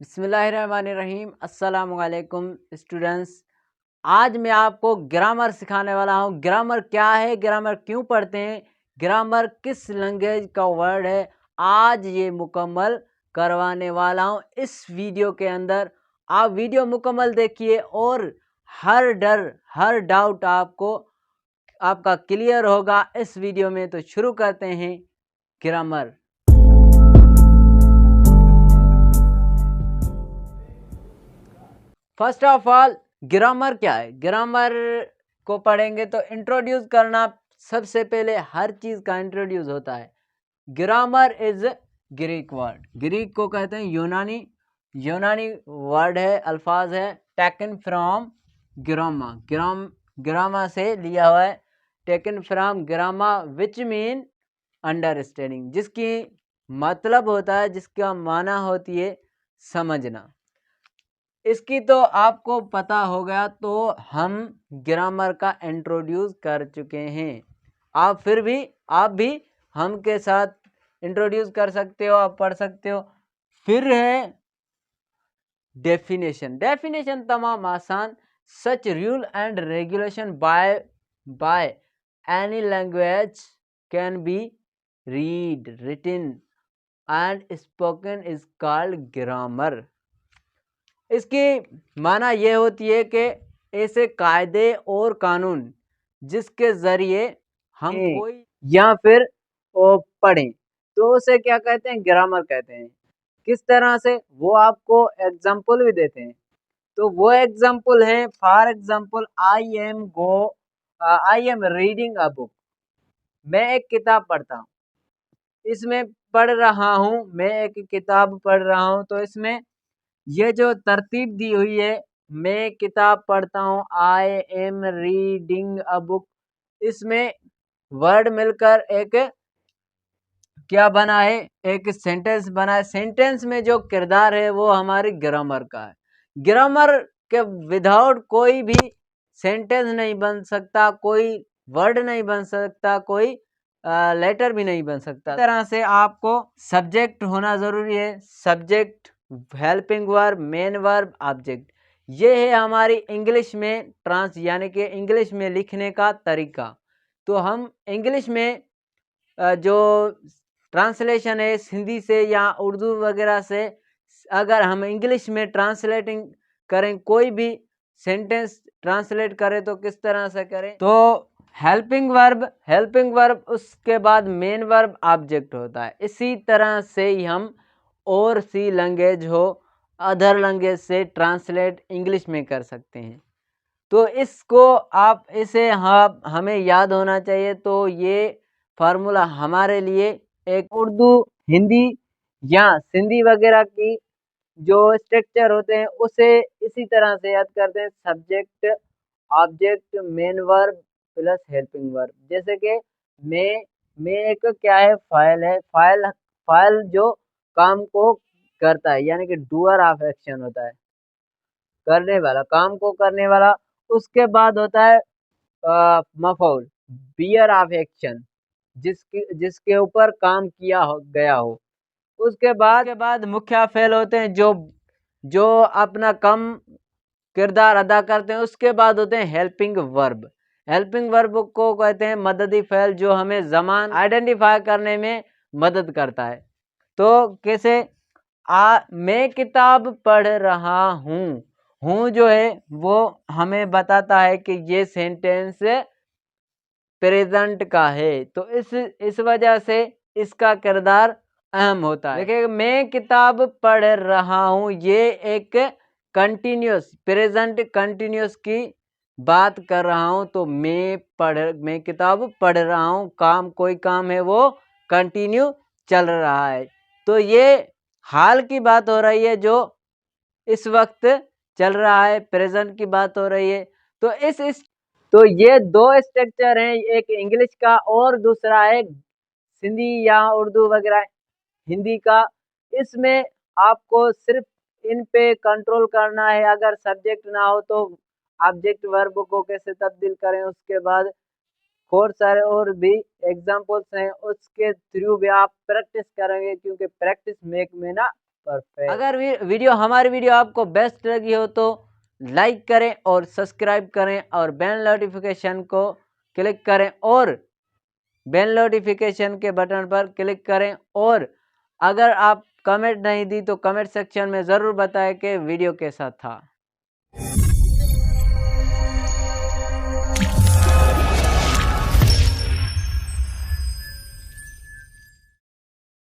बिस्मिल्लाहिर्रहमानिर्रहीम। अस्सलामुअलैकुम स्टूडेंट्स। आज मैं आपको ग्रामर सिखाने वाला हूँ। ग्रामर क्या है, ग्रामर क्यों पढ़ते हैं, ग्रामर किस लैंग्वेज का वर्ड है, आज ये मुकम्मल करवाने वाला हूँ इस वीडियो के अंदर। आप वीडियो मुकम्मल देखिए और हर डर हर डाउट आपका क्लियर होगा इस वीडियो में। तो शुरू करते हैं grammar. First of all grammar क्या है, ग्रामर को पढ़ेंगे तो इंट्रोड्यूस करना, सबसे पहले हर चीज का इंट्रोड्यूस होता है। Grammar is Greek word, Greek को कहते हैं यूनानी वर्ड है, अल्फाज है, टेकन फ्रॉम ग्रामा, ग्रामा से लिया हुआ है, taken from grama which mean understanding, जिसकी मतलब होता है, जिसका माना होती है समझना। इसकी तो आपको पता होगा, तो हम ग्रामर का इंट्रोड्यूस कर चुके हैं। आप भी हम के साथ इंट्रोड्यूस कर सकते हो, आप पढ़ सकते हो। फिर है डेफिनेशन तमाम आसान, such rule and regulation by any language can be written and spoken is called grammar. इसकी माना यह होती है कि ऐसे कायदे और कानून जिसके जरिए हम कोई या फिर वो पढ़ें, तो उसे क्या कहते हैं, ग्रामर कहते हैं। किस तरह से, वो आपको एग्जाम्पल भी देते हैं। तो वो एग्जाम्पल है, for example I am reading a book. मैं एक किताब पढ़ता हूँ, इसमें पढ़ रहा हूँ, मैं एक किताब पढ़ रहा हूँ। तो इसमें ये जो तरतीब दी हुई है, मैं किताब पढ़ता हूँ, I am reading a book, इसमें वर्ड मिलकर एक क्या बना है, एक सेंटेंस बना है। सेंटेंस में जो किरदार है वो हमारी ग्रामर का है। ग्रामर के विदाउट कोई भी सेंटेंस नहीं बन सकता, कोई वर्ड नहीं बन सकता, कोई लेटर भी नहीं बन सकता। इस तरह से आपको सब्जेक्ट होना जरूरी है, subject, helping verb, main verb, object. ये है हमारी इंग्लिश में यानी कि इंग्लिश में लिखने का तरीका। तो हम इंग्लिश में जो ट्रांसलेशन है हिंदी से या उर्दू वगैरह से, अगर हम इंग्लिश में ट्रांसलेटिंग करें, कोई भी सेंटेंस ट्रांसलेट करें, तो किस तरह से करें, तो हेल्पिंग वर्ब उसके बाद मेन वर्ब ऑब्जेक्ट होता है। इसी तरह से ही हम और सी लैंग्वेज हो, अदर लैंग्वेज से ट्रांसलेट इंग्लिश में कर सकते हैं। तो इसको हमें याद होना चाहिए। तो ये फार्मूला हमारे लिए एक उर्दू, हिंदी या सिंधी वगैरह की जो स्ट्रक्चर होते हैं उसे इसी तरह से याद करते हैं, subject, object, main verb plus helping verb. जैसे कि मैं एक क्या है, फाइल है, फाइल जो काम को करता है, यानी कि डूअर ऑफ एक्शन होता है, करने वाला, काम को करने वाला। उसके बाद होता है मफऊल, बियर ऑफ एक्शन, जिसके ऊपर काम गया हो। उसके बाद मुख्य फेल होते हैं, जो अपना कम किरदार अदा करते हैं। उसके बाद होते हैं हेल्पिंग वर्ब को कहते हैं मददी फेल, जो हमें ज़मान आइडेंटिफाई करने में मदद करता है। तो कैसे, मैं किताब पढ़ रहा हूँ जो है वो हमें बताता है कि ये सेंटेंस प्रेजेंट का है, तो इस वजह से इसका किरदार अहम होता है। देखिए, मैं किताब पढ़ रहा हूँ, ये एक कंटिन्यूस, प्रेजेंट कंटिन्यूस की बात कर रहा हूँ। तो मैं किताब पढ़ रहा हूँ, कोई काम है वो कंटिन्यू चल रहा है। तो ये हाल की बात हो रही है, जो इस वक्त चल रहा है, प्रेजेंट की बात हो रही है। तो तो ये दो स्ट्रक्चर हैं, एक इंग्लिश का और दूसरा है सिंधी या उर्दू वगैरह हिंदी का। इसमें आपको सिर्फ इन पे कंट्रोल करना है। अगर सब्जेक्ट ना हो तो ऑब्जेक्ट वर्ब को कैसे तब्दील करें, उसके बाद बहुत सारे और भी एग्जांपल्स हैं, उसके थ्रू भी आप प्रैक्टिस करेंगे, क्योंकि प्रैक्टिस मेक मैन परफेक्ट। अगर हमारी वीडियो आपको बेस्ट लगी हो तो लाइक करें और सब्सक्राइब करें और बेल नोटिफिकेशन को क्लिक करें और बेल नोटिफिकेशन के बटन पर क्लिक करें। और अगर आप कमेंट नहीं दी तो कमेंट सेक्शन में ज़रूर बताएं कि वीडियो कैसा था।